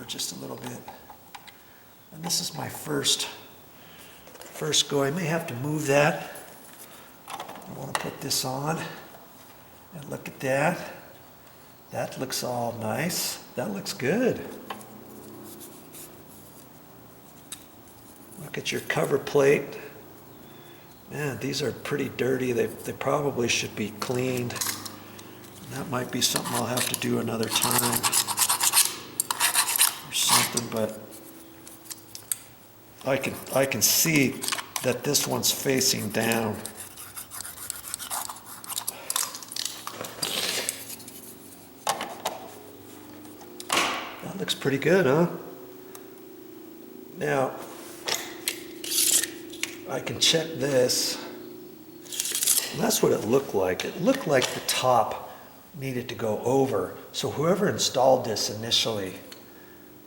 just a little bit. And this is my first go. I may have to move that. I want to put this on. And look at that. That looks all nice. That looks good. Look at your cover plate. Man, these are pretty dirty. They probably should be cleaned. That might be something I'll have to do another time or something, but I can see that this one's facing down. That looks pretty good, huh? Now, I can check this. And that's what it looked like. It looked like the top needed to go over. So whoever installed this initially,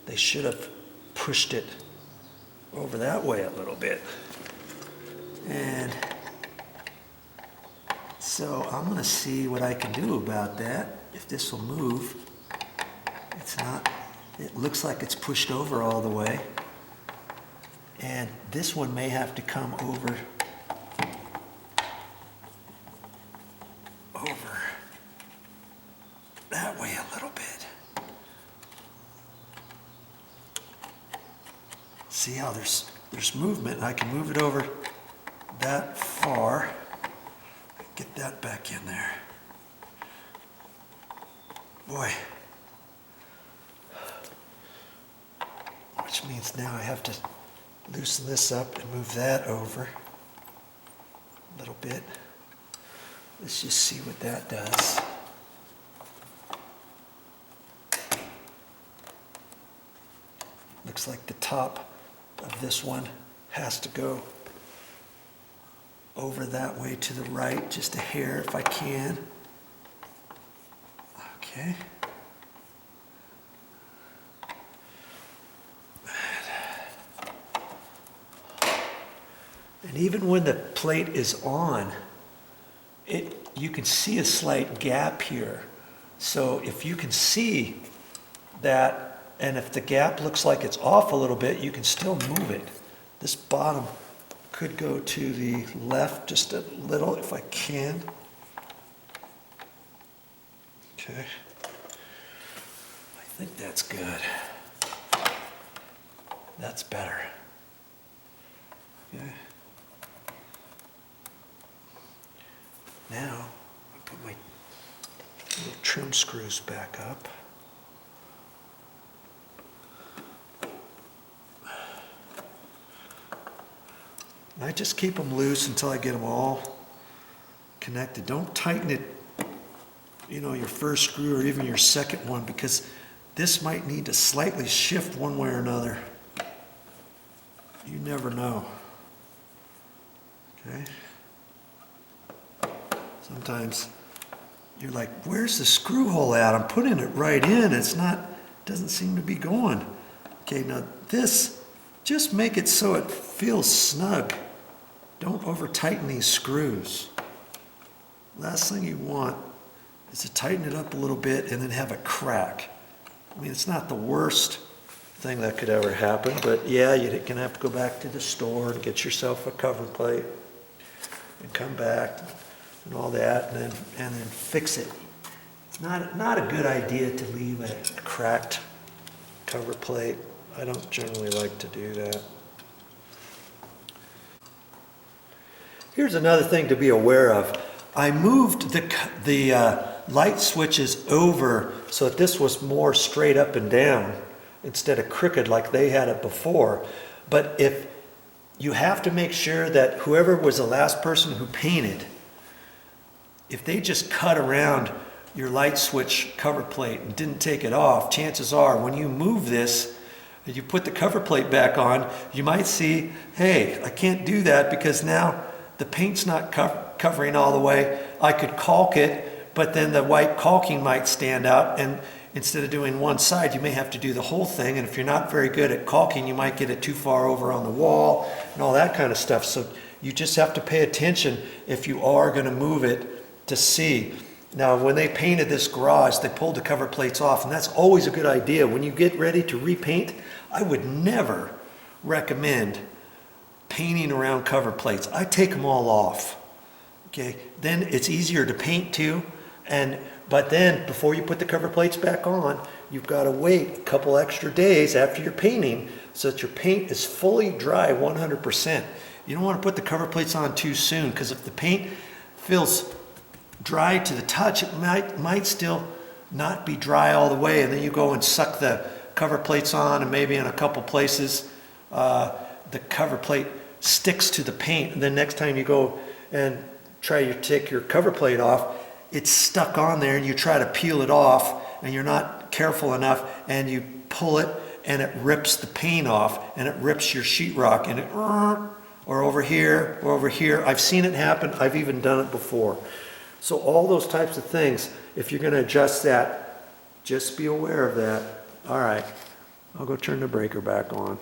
they should have pushed it over that way a little bit. And so I'm going to see what I can do about that, if this will move. It's not, it looks like it's pushed over all the way. And this one may have to come over that way a little bit. See how there's movement. I can move it over that far. Get that back in there. Boy. Which means now I have to loosen this up and move that over a little bit. Let's just see what that does. Looks like the top of this one has to go over that way to the right, just a hair if I can. Okay. And even when the plate is on, you can see a slight gap here. So if you can see that, and if the gap looks like it's off a little bit, you can still move it. This bottom could go to the left just a little if I can. Okay. I think that's good. That's better. Okay. Now, I'll put my little trim screws back up. I just keep them loose until I get them all connected. Don't tighten it, your first screw or even your second one, because this might need to slightly shift one way or another. You never know. Okay? Sometimes you're like, where's the screw hole at? I'm putting it right in. It's not, doesn't seem to be going. Okay, now this, just make it so it feels snug. Don't over tighten these screws. Last thing you want is to tighten it up a little bit and then have a crack. I mean, it's not the worst thing that could ever happen, but yeah, you're gonna have to go back to the store and get yourself a cover plate and come back and all that, and then fix it. It's not a good idea to leave a cracked cover plate. I don't generally like to do that. Here's another thing to be aware of. I moved the light switches over so that this was more straight up and down instead of crooked like they had it before. But if you have to make sure that whoever was the last person who painted, if they just cut around your light switch cover plate and didn't take it off, chances are when you move this, you put the cover plate back on, you might see, hey, I can't do that because now the paint's not covering all the way. I could caulk it, but then the white caulking might stand out, and instead of doing one side, you may have to do the whole thing, and if you're not very good at caulking, you might get it too far over on the wall and all that kind of stuff. So you just have to pay attention if you are going to move it to see. Now, when they painted this garage, they pulled the cover plates off, and that's always a good idea. When you get ready to repaint, I would never recommend painting around cover plates. I take them all off, okay? Then it's easier to paint too, but then before you put the cover plates back on, you've got to wait a couple extra days after you're painting so that your paint is fully dry 100%. You don't want to put the cover plates on too soon, because if the paint feels dry to the touch, it might still not be dry all the way, and then you go and suck the cover plates on, and maybe in a couple places the cover plate sticks to the paint, and then next time you go and try to take your cover plate off, it's stuck on there, and you try to peel it off and you're not careful enough, and you pull it and it rips the paint off, and it rips your sheetrock, and it or over here or over here. I've seen it happen. I've even done it before. So all those types of things, if you're going to adjust that, just be aware of that. All right, I'll go turn the breaker back on.